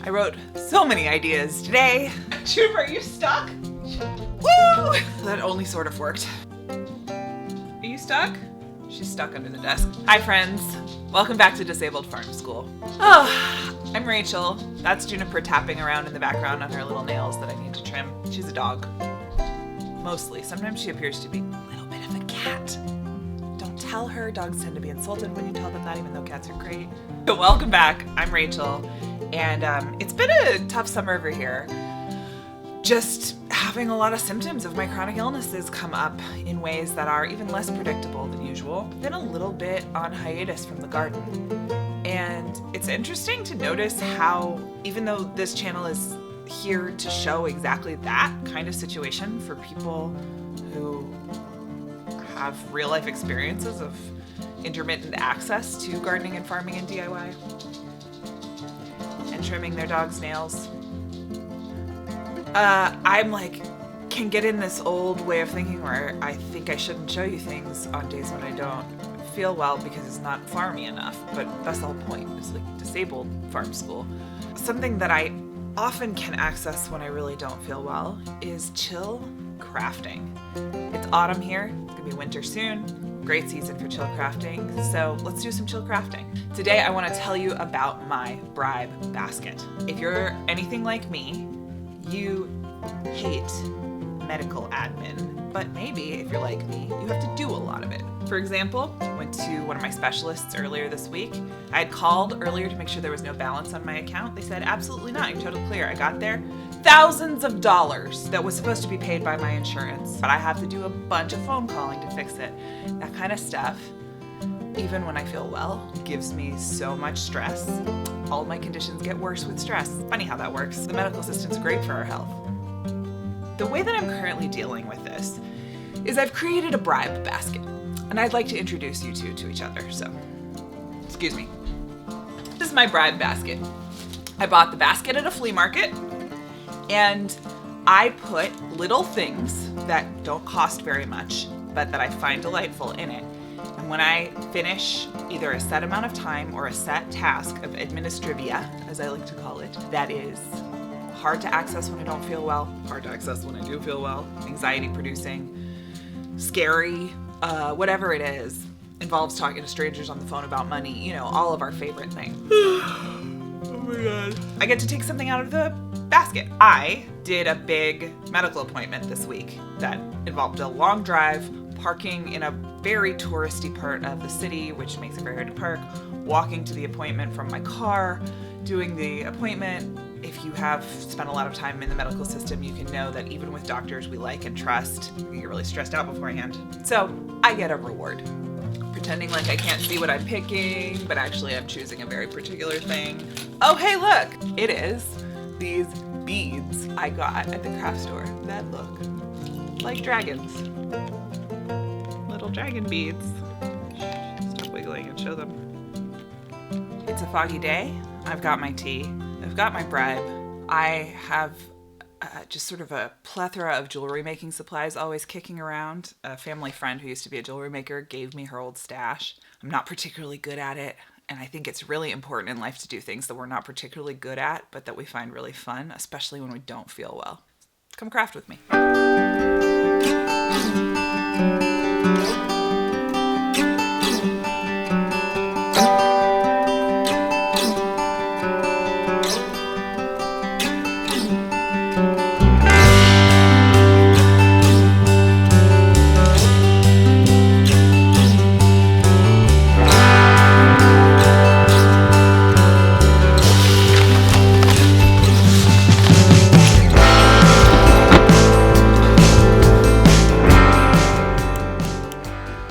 I wrote so many ideas today. Juniper, are you stuck? Woo! That only sort of worked. Are you stuck? She's stuck under the desk. Hi friends, welcome back to Disabled Farm School. Oh, I'm Rachel. That's Juniper tapping around in the background on her little nails that I need to trim. She's a dog. Mostly. Sometimes she appears to be a little bit of a cat. Don't tell her. Dogs tend to be insulted when you tell them that, even though cats are great. So welcome back. I'm Rachel. And it's been a tough summer over here. Just having a lot of symptoms of my chronic illnesses come up in ways that are even less predictable than usual. Been a little bit on hiatus from the garden. And it's interesting to notice how, even though this channel is here to show exactly that kind of situation for people who have real life experiences of intermittent access to gardening and farming and DIY and trimming their dog's nails, I'm like, can get in this old way of thinking where I think I shouldn't show you things on days when I don't feel well because it's not farmy enough. But that's the whole point. It's like Disabled Farm School. Something that I often can access when I really don't feel well is chill crafting. It's autumn here. It's gonna be winter soon. Great season for chill crafting. So let's do some chill crafting. Today I want to tell you about my Bribe basket. If you're anything like me, you hate medical admin, but maybe if you're like me, you have to do a lot of it. For example, I went to one of my specialists earlier this week. I had called earlier to make sure there was no balance on my account. They said, absolutely not, you're totally clear. I got there, thousands of dollars that was supposed to be paid by my insurance, but I have to do a bunch of phone calling to fix it. That kind of stuff, even when I feel well, gives me so much stress. All of my conditions get worse with stress. Funny how that works. The medical system's great for our health. The way that I'm currently dealing with this is I've created a Bribe basket, and I'd like to introduce you two to each other, so excuse me. This is my Bribe basket. I bought the basket at a flea market, and I put little things that don't cost very much, but that I find delightful in it. And when I finish either a set amount of time or a set task of administrivia, as I like to call it, that is hard to access when I don't feel well, hard to access when I do feel well, anxiety producing, scary, whatever it is, involves talking to strangers on the phone about money, you know, all of our favorite things. Oh my God. I get to take something out of the basket. I did a big medical appointment this week that involved a long drive, parking in a very touristy part of the city, which makes it very hard to park, walking to the appointment from my car, doing the appointment. If you have spent a lot of time in the medical system, you can know that even with doctors we like and trust, you get really stressed out beforehand. So I get a reward. Pretending like I can't see what I'm picking, but actually I'm choosing a very particular thing. Oh, hey, look! It is these beads I got at the craft store that look like dragons. Little dragon beads. Stop wiggling and show them. It's a foggy day. I've got my tea. I've got my Bribe. I have just sort of a plethora of jewelry making supplies always kicking around. A family friend who used to be a jewelry maker gave me her old stash. I'm not particularly good at it, and I think it's really important in life to do things that we're not particularly good at, but that we find really fun, especially when we don't feel well. Come craft with me.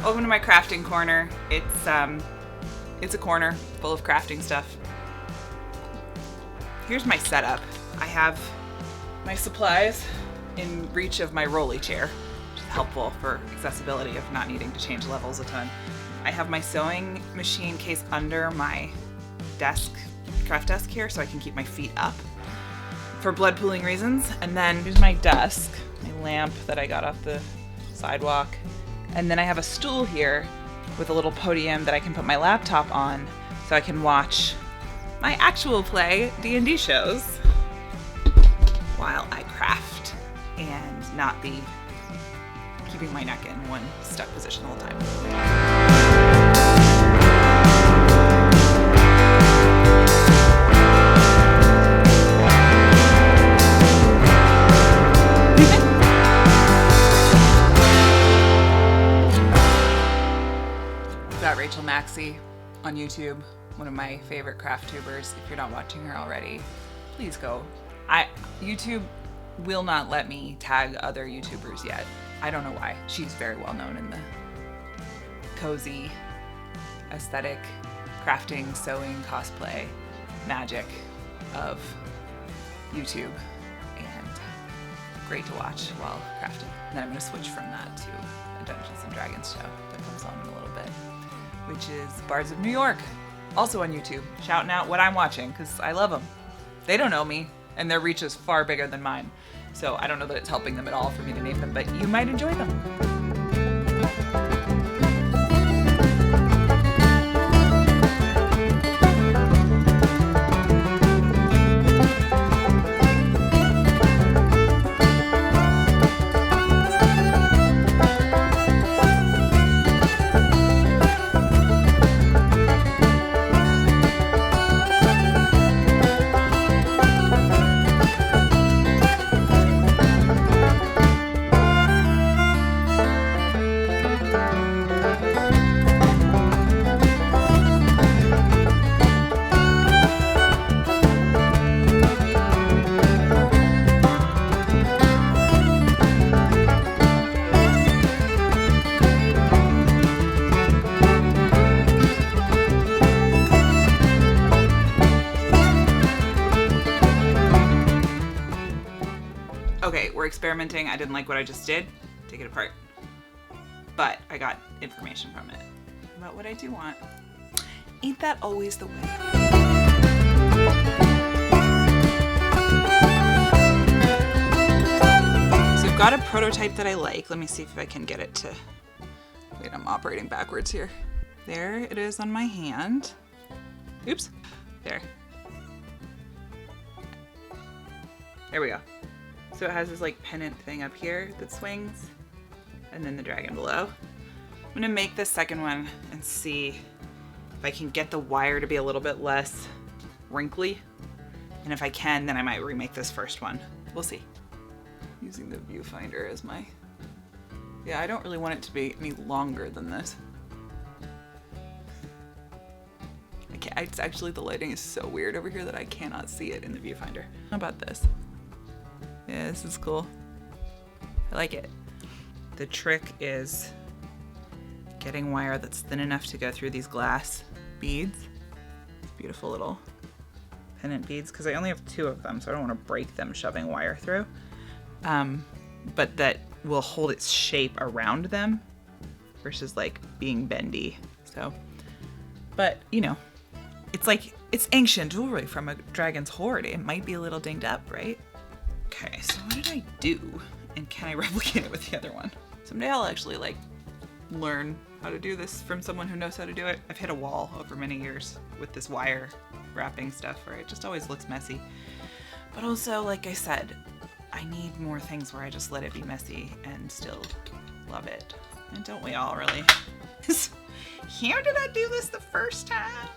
Welcome to my crafting corner. It's a corner full of crafting stuff. Here's my setup. I have my supplies in reach of my rolly chair, which is helpful for accessibility of not needing to change levels a ton. I have my sewing machine case under my desk, craft desk here, so I can keep my feet up for blood pooling reasons. And then here's my desk, my lamp that I got off the sidewalk. And then I have a stool here with a little podium that I can put my laptop on so I can watch my actual play D&D shows while I craft and not be keeping my neck in one stuck position all the time. Got Rachel Maxey on YouTube, one of my favorite craft tubers. If you're not watching her already, please go. YouTube will not let me tag other YouTubers yet. I don't know why. She's very well known in the cozy, aesthetic, crafting, sewing, cosplay, magic of YouTube, and great to watch while crafting. And then I'm going to switch from that to a Dungeons and Dragons show that comes on in a little bit, which is Bards of New York, also on YouTube, shouting out what I'm watching because I love them. They don't know me, and their reach is far bigger than mine, so I don't know that it's helping them at all for me to name them, but you might enjoy them. Okay, we're experimenting. I didn't like what I just did. Take it apart. But I got information from it about what I do want. Ain't that always the way? So I've got a prototype that I like. Let me see if I can get it to... Wait, I'm operating backwards here. There it is on my hand. Oops. There. There we go. So it has this like pennant thing up here that swings, and then the dragon below. I'm gonna make the second one and see if I can get the wire to be a little bit less wrinkly. And if I can, then I might remake this first one. We'll see. Using the viewfinder as my... Yeah, I don't really want it to be any longer than this. I can't, it's actually, the lighting is so weird over here that I cannot see it in the viewfinder. How about this? Yeah, this is cool. I like it. The trick is getting wire that's thin enough to go through these glass beads. Beautiful little pennant beads, because I only have 2 of them, so I don't want to break them shoving wire through. But that will hold its shape around them versus like being bendy. So, but you know, it's like, it's ancient jewelry from a dragon's hoard. It might be a little dinged up, right? Okay, so what did I do? And can I replicate it with the other one? Someday I'll actually like learn how to do this from someone who knows how to do it. I've hit a wall over many years with this wire wrapping stuff where it just always looks messy. But also, like I said, I need more things where I just let it be messy and still love it. And don't we all really? How did I do this the first time?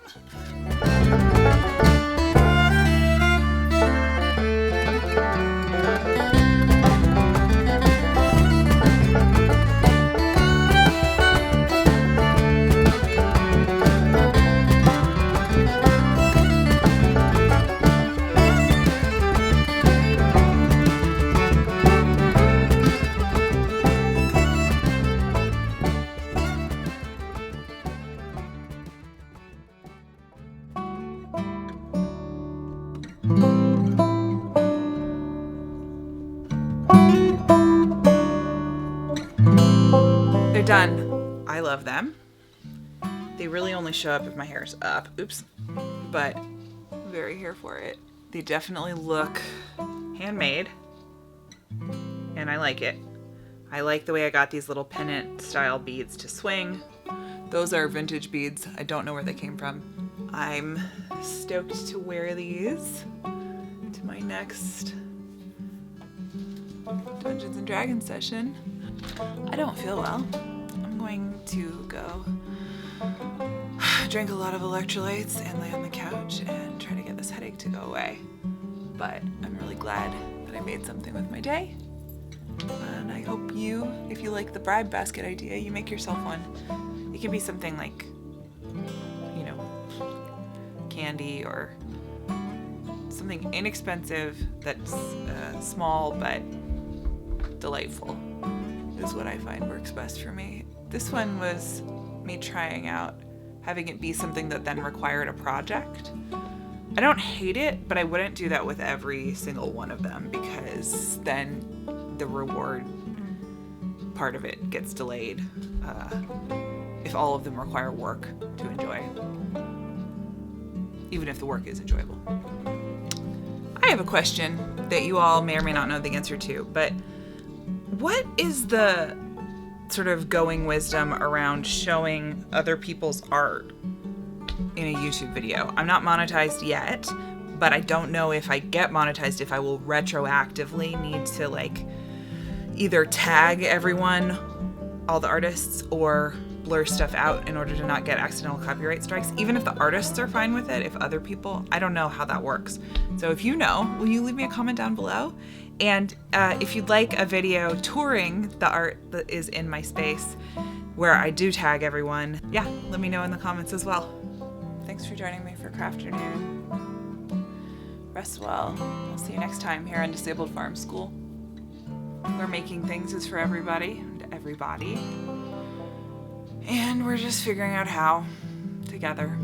They're done. I love them. They really only show up if my hair is up. Oops. But I'm very here for it. They definitely look handmade. And I like it. I like the way I got these little pennant style beads to swing. Those are vintage beads. I don't know where they came from. I'm stoked to wear these to my next Dungeons and Dragons session. I don't feel well. I'm going to go drink a lot of electrolytes and lay on the couch and try to get this headache to go away. But I'm really glad that I made something with my day. And I hope you, if you like the bribe basket idea, you make yourself one. It can be something like, you know, candy or something inexpensive that's small but delightful is what I find works best for me. This one was me trying out having it be something that then required a project. I don't hate it, but I wouldn't do that with every single one of them because then the reward part of it gets delayed if all of them require work to enjoy, even if the work is enjoyable. I have a question that you all may or may not know the answer to, but what is the sort of going wisdom around showing other people's art in a YouTube video? I'm not monetized yet, but I don't know if I get monetized if I will retroactively need to like either tag everyone, all the artists, or blur stuff out in order to not get accidental copyright strikes. Even if the artists are fine with it, if other people, I don't know how that works. So if you know, will you leave me a comment down below? And if you'd like a video touring the art that is in my space where I do tag everyone, yeah, let me know in the comments as well. Thanks for joining me for Crafternoon. Rest well. I'll see you next time here on Disabled Farm School, where making things is for everybody and everybody. And we're just figuring out how together.